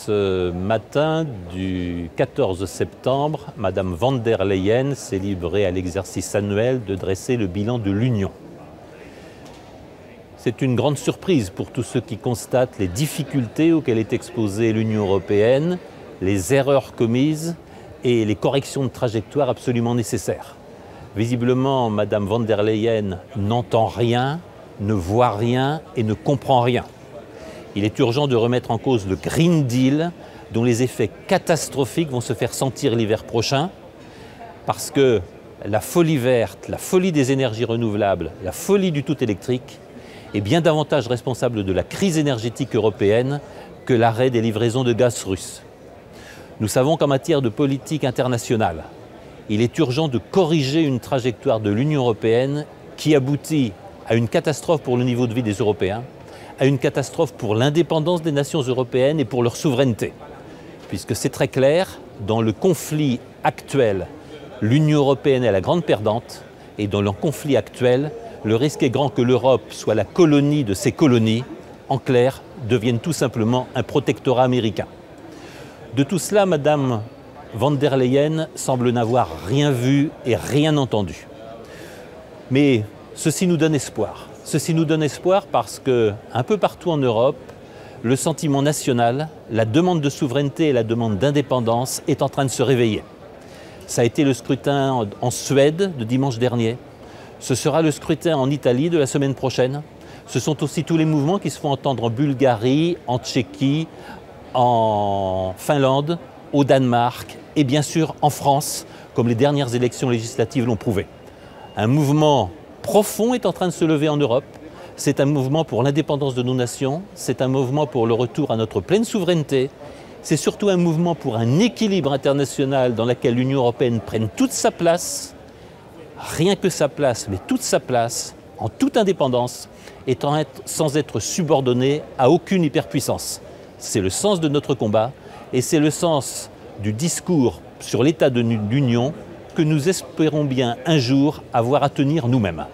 ce matin du 14 septembre, Madame von der Leyen s'est livrée à l'exercice annuel de dresser le bilan de l'Union. C'est une grande surprise pour tous ceux qui constatent les difficultés auxquelles est exposée l'Union européenne, les erreurs commises et les corrections de trajectoire absolument nécessaires. Visiblement, Madame von der Leyen n'entend rien, ne voit rien et ne comprend rien. Il est urgent de remettre en cause le Green Deal, dont les effets catastrophiques vont se faire sentir l'hiver prochain, parce que la folie verte, la folie des énergies renouvelables, la folie du tout électrique est bien davantage responsable de la crise énergétique européenne que l'arrêt des livraisons de gaz russe. Nous savons qu'en matière de politique internationale, il est urgent de corriger une trajectoire de l'Union européenne qui aboutit à une catastrophe pour le niveau de vie des Européens, à une catastrophe pour l'indépendance des nations européennes et pour leur souveraineté. Puisque c'est très clair, dans le conflit actuel, l'Union européenne est la grande perdante, et dans le conflit actuel, le risque est grand que l'Europe soit la colonie de ses colonies, en clair, devienne tout simplement un protectorat américain. De tout cela, Madame von der Leyen semble n'avoir rien vu et rien entendu. Mais ceci nous donne espoir. Ceci nous donne espoir parce que, un peu partout en Europe, le sentiment national, la demande de souveraineté et la demande d'indépendance est en train de se réveiller. Ça a été le scrutin en Suède de dimanche dernier. Ce sera le scrutin en Italie de la semaine prochaine. Ce sont aussi tous les mouvements qui se font entendre en Bulgarie, en Tchéquie, en Finlande, au Danemark et bien sûr en France, comme les dernières élections législatives l'ont prouvé. Un mouvement profond est en train de se lever en Europe. C'est un mouvement pour l'indépendance de nos nations, c'est un mouvement pour le retour à notre pleine souveraineté, c'est surtout un mouvement pour un équilibre international dans lequel l'Union européenne prenne toute sa place, rien que sa place, mais toute sa place, en toute indépendance, sans être subordonnée à aucune hyperpuissance. C'est le sens de notre combat et c'est le sens du discours sur l'état de l'Union que nous espérons bien un jour avoir à tenir nous-mêmes.